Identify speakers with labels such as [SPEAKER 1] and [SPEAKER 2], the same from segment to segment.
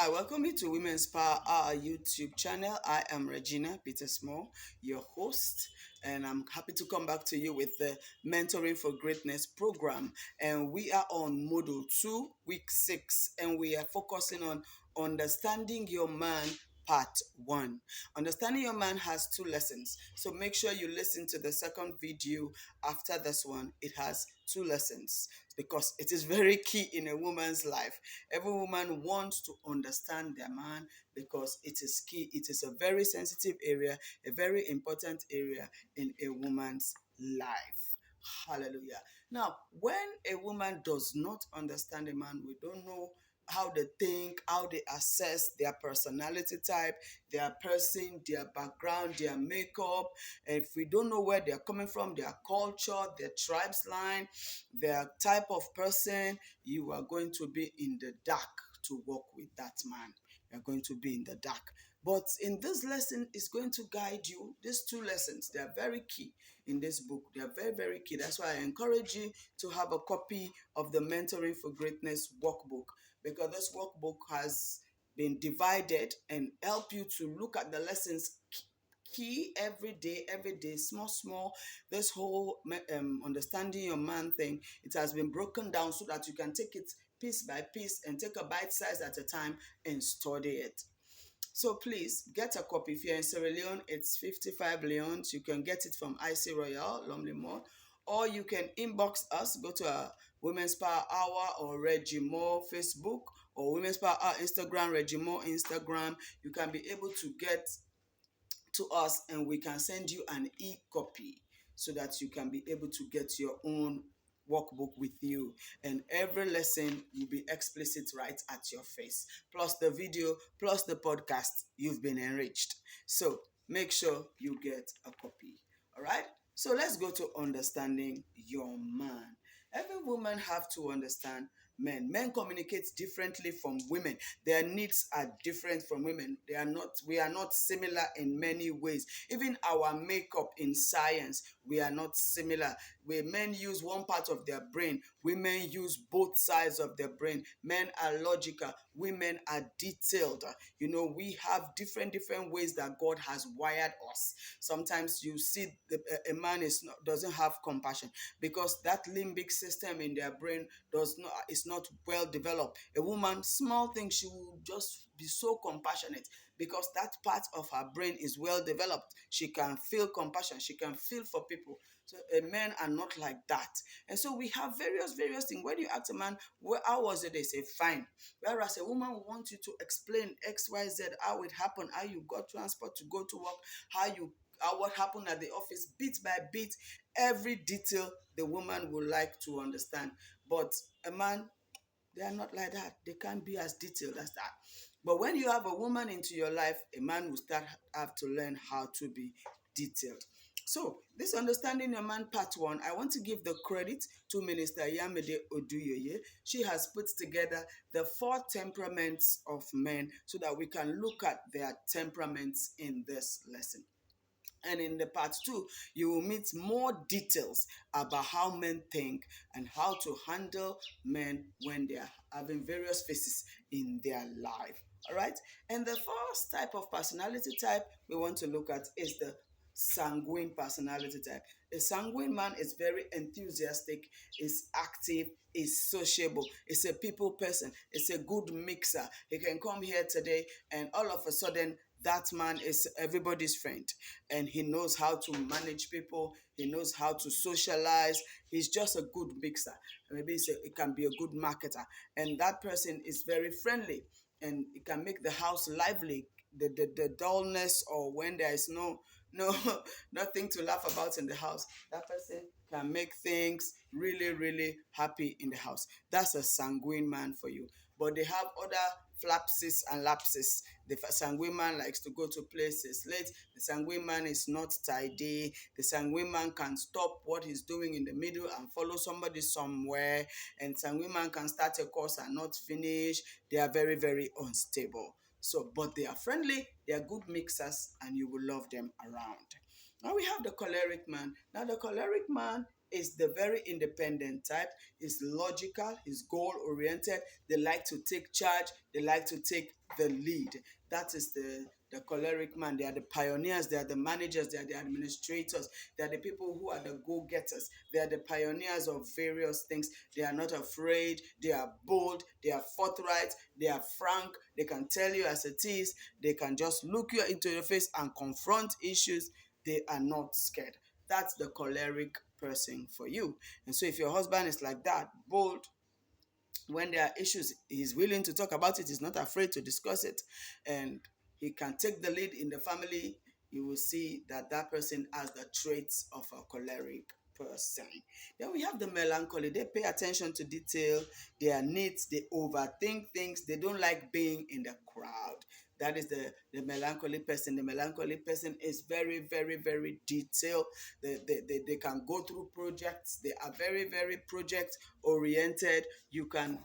[SPEAKER 1] I welcome you to Women's Power Hour YouTube channel. I am Regina Peter Small, your host, and I'm happy to come back to you with the Mentoring for Greatness program. And we are on Module 2, Week 6, and we are focusing on understanding your man. Part 1. Understanding your man has 2 lessons. So make sure you listen to the second video after this one. It has 2 lessons because it is very key in a woman's life. Every woman wants to understand their man because it is key. It is a very sensitive area, a very important area in a woman's life. Hallelujah. Now, when a woman does not understand a man, we don't know how they think, how they assess their personality type, their person, their background, their makeup. And if we don't know where they're coming from, their culture, their tribes line, their type of person, you are going to be in the dark to work with that man. You're going to be in the dark. But in this lesson, it's going to guide you. These 2 lessons, they are very key in this book. They are very, very key. That's why I encourage you to have a copy of the Mentoring for Greatness workbook, because this workbook has been divided and help you to look at the lessons key every day, small, small. This whole understanding your man thing, it has been broken down so that you can take it piece by piece and take a bite size at a time and study it. So please get a copy. If you're in Sierra Leone, it's 55 leones. You can get it from IC Royal, Lumley Mall, or you can inbox us. Go to our Women's Power Hour or Reggie Moore Facebook, or Women's Power Hour Instagram, Reggie Moore Instagram. You can be able to get to us and we can send you an e-copy so that you can be able to get your own workbook with you, and every lesson will be explicit right at your face, plus the video, plus the podcast. You've been enriched, so make sure you get a copy. All right, so let's go to understanding your man. Every woman have to understand men communicate differently from women. Their needs are different from women. We are not similar in many ways. Even our makeup in science, we are not similar. Where men use one part of their brain, women use both sides of their brain. Men are logical, women are detailed. We have different ways that God has wired us. Sometimes you see a man doesn't have compassion because that limbic system in their brain does not is not well developed. A woman, small thing, she will just be so compassionate because that part of her brain is well developed. She can feel compassion, she can feel for people. So men are not like that. And so we have various things. When you ask a man, how was it? They say, fine. Whereas a woman will want you to explain X, Y, Z, how it happened, how you got transport to go to work, what happened at the office, bit by bit, every detail the woman would like to understand. But a man, they are not like that. They can't be as detailed as that. But when you have a woman into your life, a man will have to learn how to be detailed. So, this understanding your man part 1, I want to give the credit to Minister Yamede Oduyoye. She has put together the 4 temperaments of men so that we can look at their temperaments in this lesson. And in the part 2, you will meet more details about how men think and how to handle men when they are having various phases in their life. All right. And the first type of personality type we want to look at is the sanguine personality type. A sanguine man is very enthusiastic, is active, is sociable, is a people person, is a good mixer. He can come here today and all of a sudden that man is everybody's friend, and he knows how to manage people, he knows how to socialize. He's just a good mixer. Maybe it can be a good marketer, and that person is very friendly and it can make the house lively. The dullness, or when there is no nothing to laugh about in the house, that person can make things really happy in the house. That's a sanguine man for you. But they have other flapses and lapses. The sanguine man likes to go to places late. The sanguine man is not tidy. The sanguine man can stop what he's doing in the middle and follow somebody somewhere. And sanguine man can start a course and not finish. They are very unstable. So, but they are friendly, they are good mixers, and you will love them around. Now we have the choleric man. Now the choleric man is the very independent type, is logical, is goal oriented. They like to take charge, they like to take the lead. That is the choleric man. They are the pioneers, they are the managers, they are the administrators, they are the people who are the go-getters, they are the pioneers of various things. They are not afraid, they are bold, they are forthright, they are frank, they can tell you as it is, they can just look you into your face and confront issues. They are not scared. That's the choleric person for you. And so if your husband is like that, bold, when there are issues, he's willing to talk about it, he's not afraid to discuss it, and he can take the lead in the family, you will see that that person has the traits of a choleric person. Then we have the melancholy. They pay attention to detail, their needs, they overthink things, they don't like being in the crowd. That is the melancholy person. The melancholy person is very, very, very detailed. They can go through projects. They are very, very project oriented. You can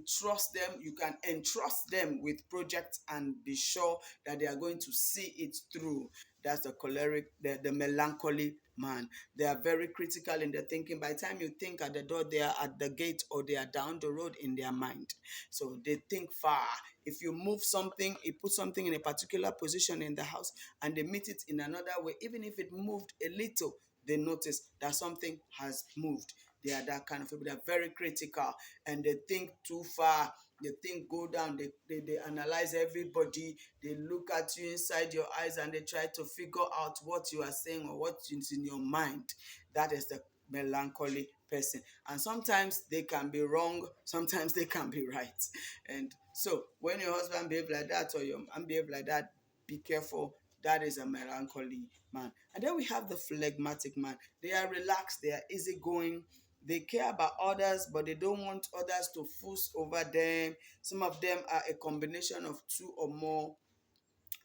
[SPEAKER 1] trust them, you can entrust them with projects and be sure that they are going to see it through. That's the choleric, the melancholy man. They are very critical in their thinking. By the time you think at the door, they are at the gate or they are down the road in their mind. So they think far. If you move something, you put something in a particular position in the house and they meet it in another way, even if it moved a little, they notice that something has moved. They are that kind of people. They are very critical and they think too far. They think go down. They analyze everybody. They look at you inside your eyes and they try to figure out what you are saying or what is in your mind. That is the melancholy person. And sometimes they can be wrong, sometimes they can be right. And so when your husband behave like that or your man behave like that, be careful. That is a melancholy man. And then we have the phlegmatic man. They are relaxed, they are easygoing, they care about others, but they don't want others to fuss over them. Some of them are a combination of two or more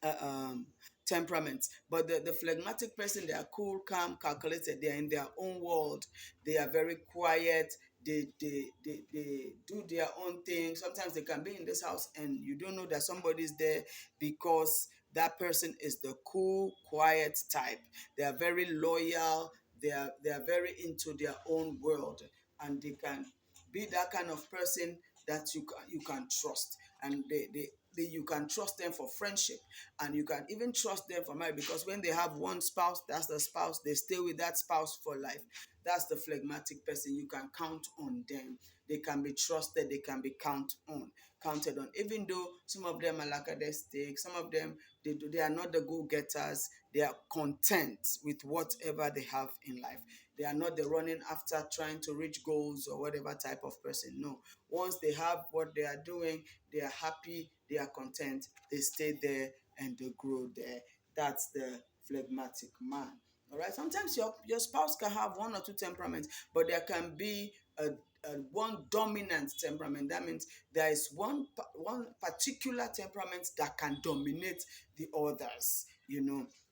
[SPEAKER 1] uh, um, temperaments. But the phlegmatic person, they are cool, calm, calculated. They are in their own world. They are very quiet. They do their own thing. Sometimes they can be in this house and you don't know that somebody's there because that person is the cool, quiet type. They are very loyal. They are very into their own world, and they can be that kind of person that you can trust, and you can trust them for friendship, and you can even trust them for marriage, because when they have one spouse, that's the spouse, they stay with that spouse for life. That's the phlegmatic person. You can count on them. They can be trusted, they can be counted on, even though some of them are lackadaisical, some of them they are not the go-getters. They are content with whatever they have in life. They are not the running after trying to reach goals or whatever type of person. No. Once they have what they are doing, they are happy, they are content, they stay there and they grow there. That's the phlegmatic man. All right. Sometimes your spouse can have one or two temperaments, but there can be one dominant temperament. That means there is one particular temperament that can dominate the others.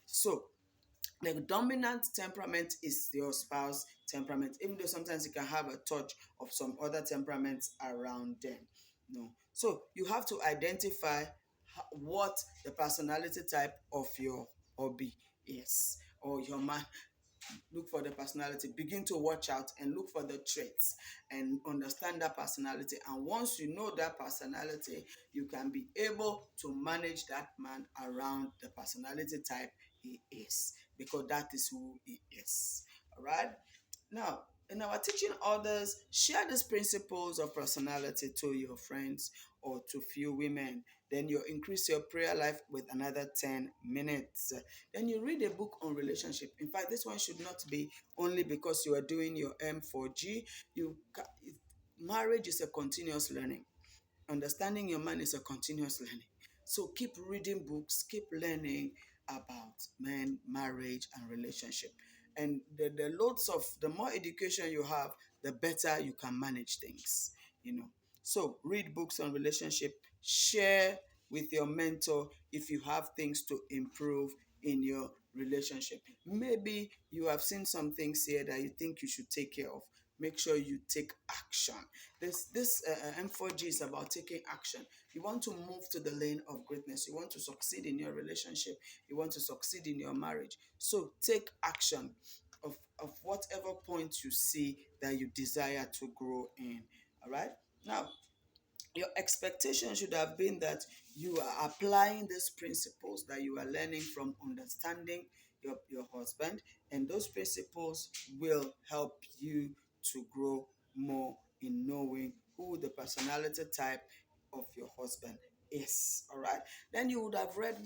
[SPEAKER 1] So the dominant temperament is your spouse temperament, even though sometimes you can have a touch of some other temperaments around them. No. So you have to identify what the personality type of your hobby is, or your man. Look for the personality, begin to watch out and look for the traits and understand that personality. And once you know that personality, you can be able to manage that man around the personality type he is, because that is who he is. All right. Now, in our teaching others, share these principles of personality to your friends or to few women. Then you increase your prayer life with another 10 minutes. Then you read a book on relationship. In fact, this one should not be only because you are doing your M4G. Marriage is a continuous learning. Understanding your man is a continuous learning. So keep reading books, keep learning about men, marriage, and relationship. And the more education you have, the better you can manage things. So read books on relationship, share with your mentor if you have things to improve in your relationship. Maybe you have seen some things here that you think you should take care of. Make sure you take action. This M4G is about taking action. You want to move to the lane of greatness. You want to succeed in your relationship. You want to succeed in your marriage. So take action. of whatever point you see that you desire to grow in. All right. Now, your expectation should have been that you are applying these principles that you are learning from understanding your husband, and those principles will help you to grow more in knowing who the personality type of your husband is. All right. Then you would have read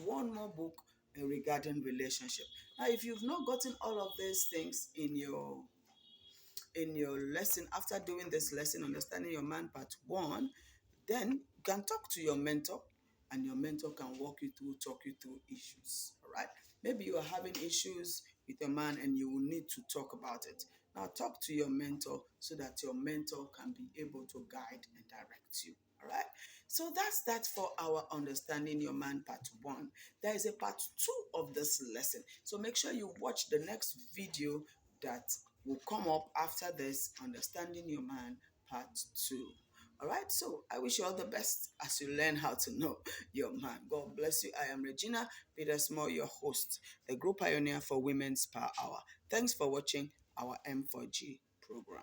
[SPEAKER 1] one more book regarding relationship. Now, if you've not gotten all of these things in your lesson, after doing this lesson, understanding your man part one, then you can talk to your mentor, and your mentor can walk you through, talk you through issues. All right. Maybe you are having issues with a man and you will need to talk about it. Now, talk to your mentor so that your mentor can be able to guide and direct you. All right. So that's that for our understanding your man part one. There is a part two of this lesson. So make sure you watch the next video that will come up after this, understanding your man part two. All right, so I wish you all the best as you learn how to know your man. God bless you. I am Regina Petersmore, your host, the group pioneer for Women's Power Hour. Thanks for watching our M4G program.